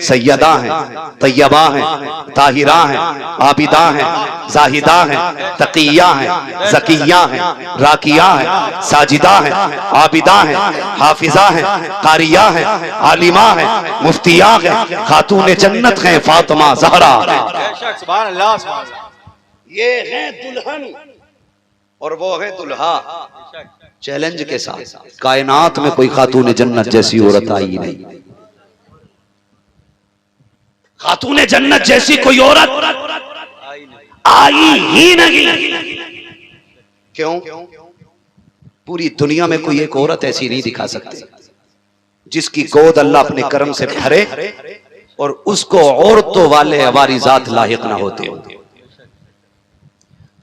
सैयदा हैं, तैयबा हैं, ताहिरा हैं, आबिदा हैं, जाहिदा हैं, तकिया हैं, ज़किया हैं, राकिया हैं, साजिदा हैं, आबिदा हैं, हाफिजा हैं, कारिया हैं, आलिमा हैं, मुफ्तिया हैं, खातून जन्नत हैं, फातिमा ज़हरा। ये है दुल्हन और वो है दुल्हा। चैलेंज के साथ कायनात में कोई खातून जन्नत जैसी औरत आई नहीं। खातून जन्नत जैसी कोई औरत आई ही नहीं। क्यों? पूरी दुनिया में कोई एक औरत ऐसी नहीं दिखा सकती जिसकी गोद अल्लाह अपने करम से भरे और उसको औरतों वाले वारिजात लाहिक ना होते हो।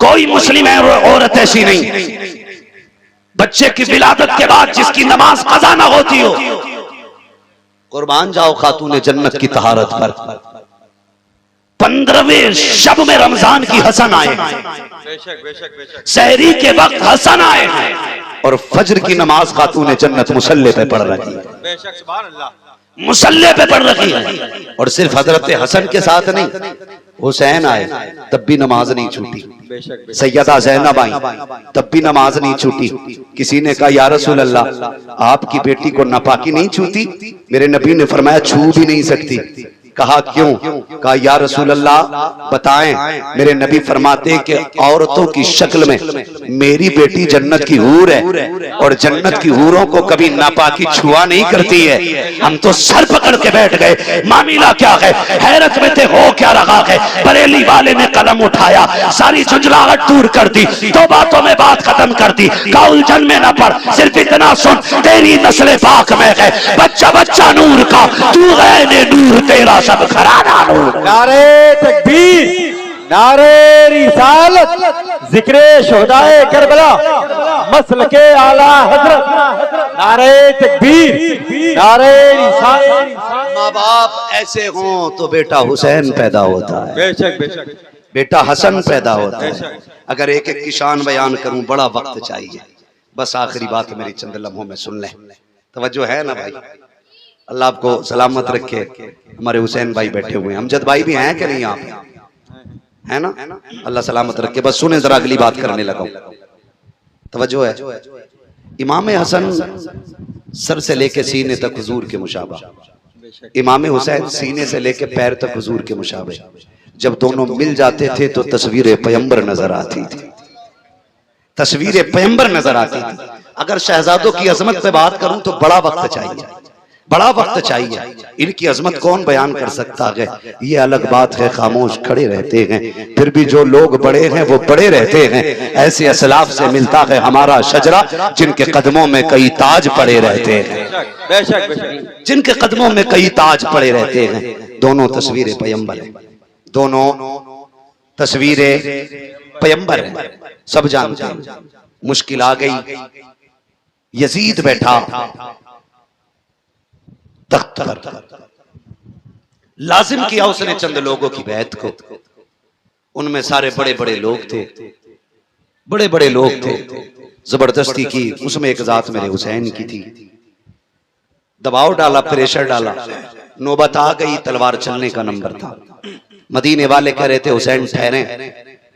कोई मुस्लिम औरत ऐसी नहीं बच्चे की विलादत के बाद जिसकी नमाज कज़ा ना होती हो। कुर्बान जाओ खातून जन्नत की तहारत पर। 15वें शब में रमजान की हसन आए, सहरी के वक्त हसन आए और फजर की नमाज खातून जन्नत मुसल्ले पे पढ़ रही है, मुसल्ले पे पढ़ रही है। और सिर्फ हजरत हसन के साथ नहीं, हुसैन आए तब भी नमाज नहीं छूटी। सैयदा ज़ैनब आई तब भी नमाज नहीं छूटी। किसी ने कहा या रसूल अल्लाह आपकी बेटी को नापाकी नहीं छूती? मेरे नबी ने फरमाया छू भी नहीं सकती। कहा क्यों? कहा या रसूल अल्लाह बताएं। मेरे नबी फरमाते कि औरतों की शक्ल में मेरी बेटी जन्नत की हूर है और जन्नत की हूरों को कभी नापाकी छुआ नहीं करती है। हम तो सर पकड़ के बैठ गए, मामला क्या है? हैरत में थे, हो क्या रहा है? बरेली वाले ने कलम उठाया, सारी झुंझलाहट दूर कर दी, 2 बातों में बात खत्म कर दी। का उलझन में न पड़, सिर्फ इतना सुन, तेरी नस्ल पाक में है, बच्चा बच्चा नूर का, तू गए नूर तेरा सब खराना नूर। नारे तकबीर, नारे रिसालत, जिक्रे शुहदाए करबला, मसल के आला हजरत। नारे तकबीर, नारे रिसालत। माँ बाप ऐसे हों तो बेटा हुसैन पैदा होता है, बेशक बेशक, बेटा हसन पैदा होता है। अगर एक एक की शान बयान करूं बड़ा वक्त चाहिए। बस आखिरी बात मेरी चंद लम्हों में सुन लें। तवज्जो है ना भाई? अल्लाह आपको सलामत रखे। हमारे हुसैन भाई बैठे हुए हैं, अमजद भाई भी हैं कि नहीं? आप है ना? अल्लाह सलामत रखे। बस सुने जरा, अगली बात करने लगा। तवज्जो है। इमाम हसन सर से लेके सीने तक हुजूर के मुशाबा, इमाम हुसैन सीने से लेके पैर तक हुजूर के मुशाबे। जब दोनों मिल जाते थे तो तस्वीर पैगंबर नजर आती थी, तस्वीर पैगंबर नजर आती थी। अगर शहजादों की अजमत पे बात करूं तो बड़ा वक्त चाहिए, बड़ा वक्त चाहिए। इनकी अजमत कौन बयान कर सकता है? ये अलग बात है, खामोश खड़े रहते हैं, फिर भी जो लोग बड़े हैं वो बड़े रहते हैं। ऐसे असलाफ से मिलता है हमारा शजरा, जिनके कदमों में कई ताज पड़े रहते हैं, जिनके कदमों में कई ताज पड़े रहते हैं। दोनों तस्वीरें पैगंबर हैं, दोनों तस्वीरें पैगंबर हैं। सब जानते हैं। मुश्किल आ गई, यजीद बैठा तख्त पर, लाजिम किया उसने चंद लोगों की बैत को। उनमें सारे बड़े बड़े लोग थे, बड़े बड़े लोग थे। जबरदस्ती की। उसमें एक जात मेरे हुसैन की थी। दबाव डाला, प्रेशर डाला, नौबत आ गई, तलवार चलने का नंबर था। मदीने वाले कह रहे थे हुसैन ठहरे,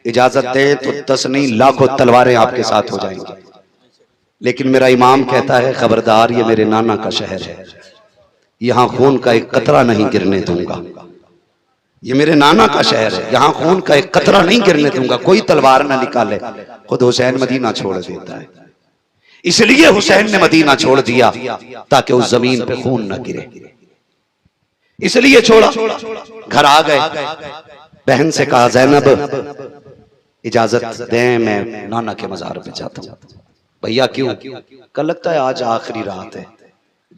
इजाजत दे तो 10 नहीं लाखों तलवारें आपके साथ हो जाएंगी। लेकिन मेरा इमाम कहता है खबरदार, ये मेरे नाना का शहर है, यहां खून का एक कतरा नहीं गिरने दूंगा। ये मेरे नाना का शहर है, यहां खून का एक कतरा नहीं गिरने दूंगा, कोई तलवार ना निकाले। खुद हुसैन मदीना छोड़ देता है। इसलिए हुसैन ने मदीना छोड़ दिया ताकि उस जमीन पे खून ना गिरे, इसलिए छोड़ा। घर आ गए, बहन से कहा ज़ैनब इजाजत दें, मैं नाना के मजार पे जाता हूं। भैया क्यों? कल लगता है आज आखिरी रात है,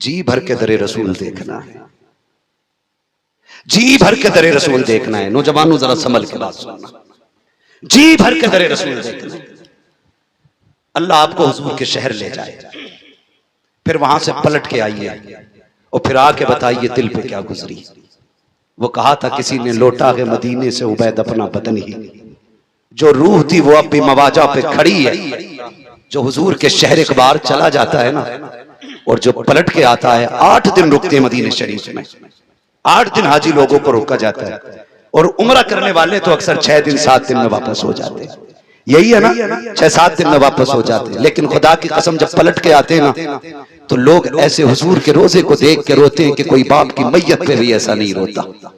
जी भर के दरे रसूल देखना है, जी भर के दरे रसूल देखना है। नौजवानों जरा संभल के बात सुनना, जी भर के दरे रसूल देखना है। अल्लाह आपको हुजूर के शहर ले जाए, फिर वहां से पलट के आइए और फिर आके बताइए दिल पे क्या गुजरी। वो कहा था किसी ने लौटा के मदीने से उबैद अपना बदन ही, जो रूह थी वो अब भी मवाजा पे खड़ी है। जो हुजूर के शहर एक बार चला जाता है ना, और जो पलट के आता है, 8 दिन रुकते हैं मदीने शरीफ में, 8 दिन हाजी लोगों को रोका जाता है, और उम्रा करने वाले तो अक्सर 6 दिन 7 दिन में वापस हो जाते हैं। यही है ना, 6-7 दिन में वापस हो जाते हैं। लेकिन खुदा की कसम जब पलट के आते हैं ना, तो लोग ऐसे हुजूर के रोजे को देख के रोते हैं कि कोई बाप की मैयत पे भी ऐसा नहीं रोता।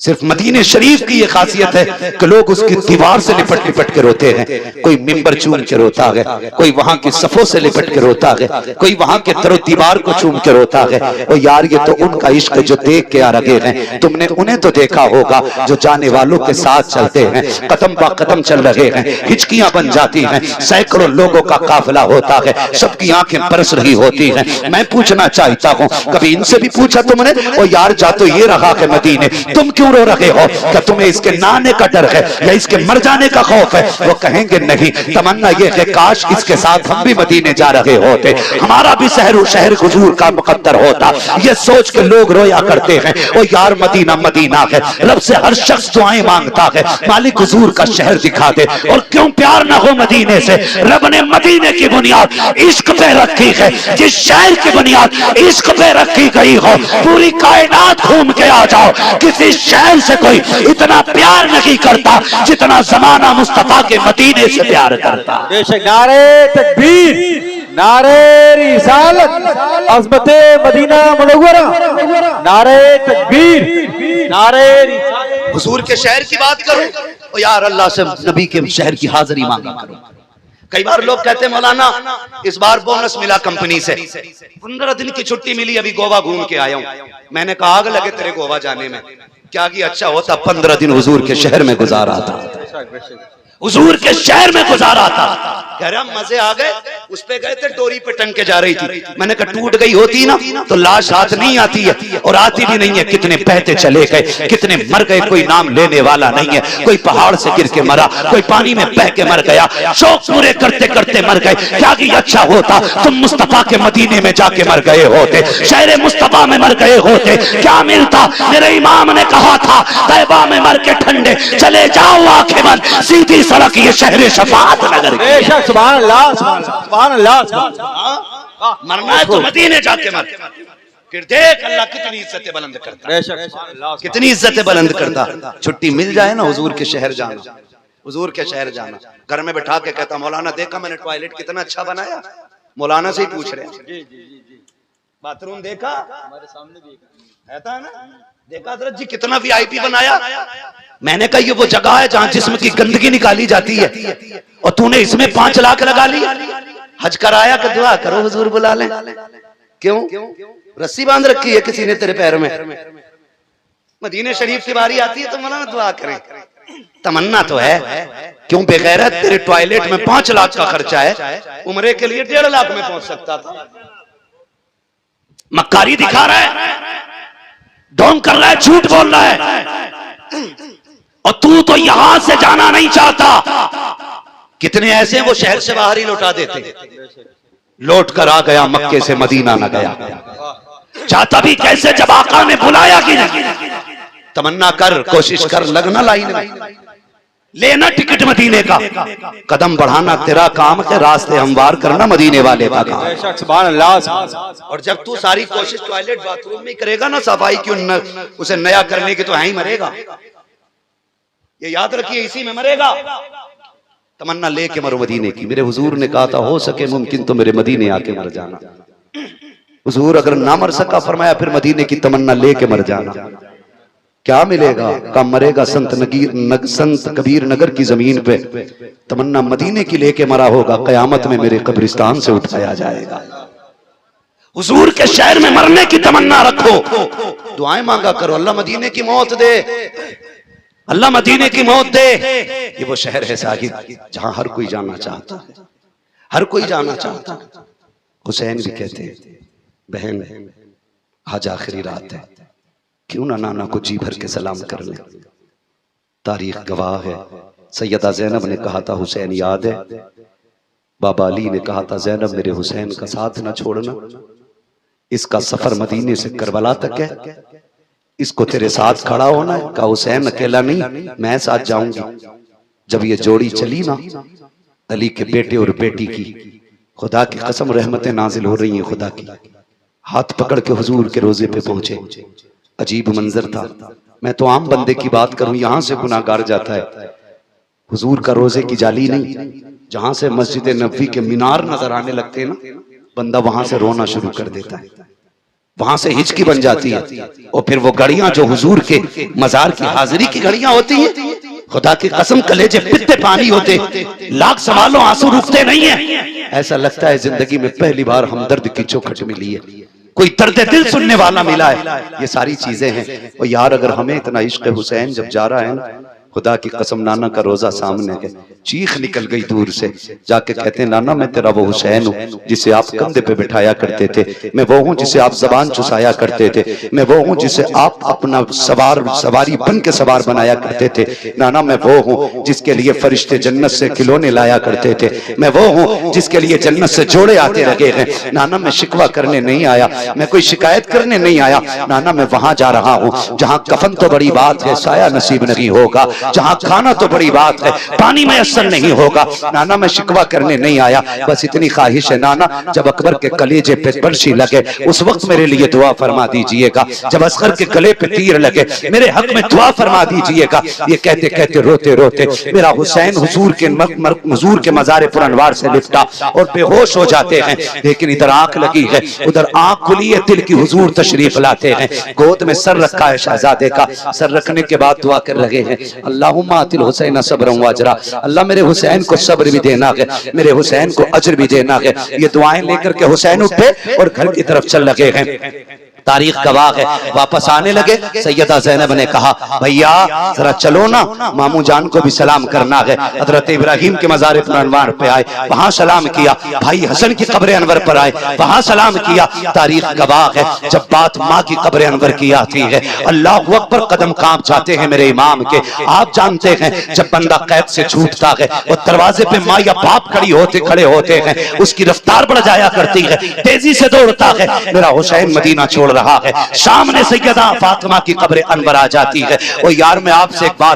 सिर्फ मदीने शरीफ की ये खासियत है कि लोग उसकी दीवार से लिपट लिपट के रोते हैं। कोई मिंबर चूम के रोता है, कोई वहां की सफों से लिपट के रोता है, कोई वहां के दरो दीवार को चूम के रोता है। और यार ये तो उनका इश्क जो देख के आ रहे हैं, तुमने उन्हें तो देखा होगा जो जाने वालों के साथ चलते हैं, कदम बा कदम चल रहे हैं, हिचकियां बन जाती हैं, सैकड़ों लोगों का काफिला होता है, सबकी आंखें बरस रही होती हैं। मैं पूछना चाहता हूँ, कभी इनसे भी पूछा तुमने, ओ यार जा तो ये रहा है मदीने, तुम क्यों रो रहे हो? क्या तुम्हें इसके नाने का डर है या इसके मर जाने का खौफ है? वो कहेंगे नहीं, तमन्ना ये है काश इसके साथ हम भी मदीने जा रहे होते, हमारा भी शहर हुजूर का मुकद्दर होता। ये सोच के लोग रोया करते हैं, ओ यार मदीना मदीना है। रब से हर शख्स दुआएं मांगता है, मालिक हुजूर का शहर दिखा दे। और क्यों प्यार ना हो मदीने से? रब ने मदीने की बुनियाद इश्क पे रखी है। जिस शहर की बुनियाद इश्क पे रखी गई हो, पूरी कायनात घूम के आ जाओ, किसी शहर से कोई इतना प्यार नहीं करता जितना जमाना मुस्तफा के मदीने से प्यार करता। बेशक नारे तकबीर, नारे रिसालत, अज़मते मदीना मुनव्वरा, नारे तकबीर, नारे रिसालत। हुजूर के शहर की बात करूं तो यार अल्लाह से नबी के शहर की हाजिरी मांगा करो। कई बार लोग कहते हैं मौलाना इस बार बोनस मिला कंपनी से, 15 दिन की छुट्टी मिली, अभी गोवा घूम के आया हूं। मैंने कहा आग लगे तेरे गोवा जाने में, क्या कि अच्छा होता 15 दिन हुजूर के शहर में गुजारा था, हुजूर के शहर में गुजारा था। कह रहा मजे आ गए। उस पे गए थे, डोरी पे टंग के जा रही थी। मैंने कहा टूट गई होती ना तो लाश हाथ नहीं आती है, और आती भी नहीं है। कितने बहते चले गए, कितने मर गए, कोई नाम लेने वाला नहीं है। कोई पहाड़ से गिर के मरा, कोई पानी में बह के मर गया, शौक पूरे करते करते मर गए। क्या कि अच्छा होता तुम मुस्तफा के मदीने में जाके मर गए होते, शहर मुस्तफा में मर गए होते, क्या मिलता? मेरे इमाम ने कहा था तैबा में मर के ठंडे चले जाओ आंखें बंद, सीधी सड़क ये शहर शफाअत नगर की। सुभान अल्लाह, सुभान अल्लाह, सुभान अल्लाह। मरना है तो मदीने जाके मर। फिर देख अल्लाह कितनी इज्जतें बुलंद करता, कितनी इज्जतें बुलंद करता। छुट्टी मिल जाए ना हुजूर के शहर जाना, हुजूर के शहर जाना। घर में बैठा के कहता मौलाना देखा मैंने टॉयलेट कितना अच्छा बनाया। मौलाना से ही पूछ रहे हैं बाथरूम देखा, हमारे सामने देखा है ना, देखा हजरत जी कितना वीआईपी बनाया। मैंने कहा ये वो जगह है जहां जिस्म की गंदगी निकाली जाती है, और तूने इसमें 5 लाख लगा ली। हज कराया कि दुआ करो हुजूर बुला लें। क्यों? रस्सी बांध रखी है किसी ने तेरे पैर में। मदीने शरीफ की बारी आती है तो मौलाना दुआ करें। तमन्ना तो है, क्यों बेगैरत? तेरे टॉयलेट में 5 लाख का खर्चा है, उम्रे के लिए 1.5 लाख में पहुंच सकता था। मक्कारी दिखा रहा है, ढोंग कर रहा है, झूठ बोल रहा है, और तू तो यहां से जाना नहीं चाहता। कितने ऐसे वो शहर से बाहर ही लौटा देते। लौट कर आ गया मक्के से मदीना न गया, चाहता भी कैसे जब आका ने बुलाया कि नहीं। तमन्ना कर, कोशिश कर, लगना लाइन में, लेना टिकट मदीने का, कदम बढ़ाना तेरा काम है, रास्ते हमवार करना मदीने वाले का काम। सुभान अल्लाह। और जब तू सारी कोशिश टॉयलेट बाथरूम में करेगा ना, सफाई की उसे नया करने की, तो है ही मरेगा। ये याद रखिए, इसी में मरेगा। तमन्ना लेके मरो मदीने की। मेरे हुजूर ने कहा था हो सके मुमकिन तो मेरे मदीने आके मर जाना। हुजूर अगर ना मर सका फरमाया फिर मदीने की तमन्ना लेके मर जाना। क्या मिलेगा? कम मरेगा संत कबीर नगर की जमीन पे। तमन्ना मदीने की लेके मरा होगा, कयामत में मेरे कब्रिस्तान से उठाया जाएगा। हुजूर के शहर में मरने की तमन्ना रखो, दुआएं मांगा करो, अल्लाह मदीने की मौत दे, अल्लाह मदीने की मौत दे। ये वो शहर है साहिब जहां हर कोई जाना चाहता है, हर कोई जाना चाहता है। हुसैन भी कहते हैं बहन आज आखिरी रात है, क्यों ना नाना को जी भर के सलाम कर ले। तारीख गवाह है, सैयदा ज़ैनब ने कहा था हुसैन याद है, बाबा अली ने कहा था ज़ैनब मेरे हुसैन का साथ ना छोड़ना, इसका सफर मदीने से करबला तक है, इसको तेरे साथ खड़ा होना है। कहा हुसैन अकेला नहीं, मैं साथ जाऊंगी। जब ये जोड़ी चली ना अली के बेटे और बेटी की, खुदा की कसम रहमतें नाजिल हो रही हैं खुदा की। हाथ पकड़ के हुजूर के रोजे पे पहुंचे, अजीब मंजर था। मैं तो आम बंदे की बात करूं, यहां से गुनाहगार जाता है, हुजूर का रोजे की जाली नहीं, जहां से मस्जिद नबवी के मीनार नजर आने लगते हैं ना, बंदा वहां से रोना शुरू कर देता है, वहां से हिचकी बन जाती है। और फिर वो घड़ियां जो हुजूर के मजार की हाजिरी की घड़ियां होती हैं, खुदा की कसम कलेजे पित्ते पानी होते, लाख सवालों आंसू रुकते नहीं है। ऐसा लगता है जिंदगी में पहली बार हमदर्द की चौखट मिली है, कोई दर्द दिल सुनने वाला मिला है। ये सारी चीजें हैं। और यार अगर हमें इतना इश्क हुसैन जब जा रहा है ना, खुदा की कसम नाना का रोजा सामने है, चीख निकल गई दूर से, जाके कहते हैं नाना मैं तेरा वो हुसैन हूँ जिसे आप कंधे पे बिठाया करते थे, मैं वो हूँ जिसे आप जबान चुसाया करते थे, मैं वो हूँ जिसे आप अपना सवारी बन के सवार बनाया करते थे, नाना मैं वो हूँ जिसके लिए फरिश्ते जन्नत से खिलौने लाया करते थे, मैं वो हूँ जिसके लिए जन्नत से जोड़े आते रहे हैं। नाना मैं शिकवा करने नहीं आया, मैं कोई शिकायत करने नहीं आया, नाना मैं वहां जा रहा हूँ जहाँ कफन तो बड़ी बात है साया नसीब नहीं होगा, जहां खाना तो बड़ी बात है पानी मैसर नहीं होगा, नाना मैं शिकवा करने नहीं आया, बस इतनी ख्वाहिश है नाना जब अकबर के कलेजे पे बर्शी लगे उस वक्त मेरे लिए दुआ फरमा दीजिएगा, जब असगर के गले पे तीर लगे मेरे हक में दुआ फरमा दीजिएगा। ये कहते कहते रोते रोते मेरा हुसैन हुजूर के मज़ार पुरअनवार से लिपटा और बेहोश हो जाते हैं। लेकिन इधर आंख लगी है, उधर आंख खुली है, दिल की हुजूर तशरीफ लाते हैं, गोद में सर रखा है शहजादे का, सर रखने के बाद दुआ कर लगे हैं अल्लाहुम्मा आतिल हुसैन सब्रन व अजरा, अल्लाह मेरे हुसैन को सब्र भी देना है, मेरे हुसैन को अजर भी देना है। ये दुआएं लेकर के हुसैन उठे और घर की तरफ चल लगे हैं। तारीख गवाह है, वापस आने लगे, सैयदा ज़ैनब ने कहा भैया जरा चलो ना, मामू जान को भी सलाम करना है। हजरत इब्राहिम के मज़ार पुरअनवार पे आए, वहां सलाम किया, भाई हसन की कब्र अनवर पर आए, वहां सलाम किया। तारीख गवाह है जब बात माँ की कब्र अनवर की आती है अल्लाह अकबर कदम कांप जाते हैं मेरे इमाम के। आप जानते हैं जब बंदा कैद से छूटता है और दरवाजे पे माँ या बाप खड़े होते हैं, उसकी रफ्तार बढ़ जाया करती है, तेजी से दौड़ता है। मेरा हुसैन मदीना छोड़ रहा है, सामने सैयदा फातिमा की कब्र अनवर आ जाती है। और यार मैं आपसे एक बात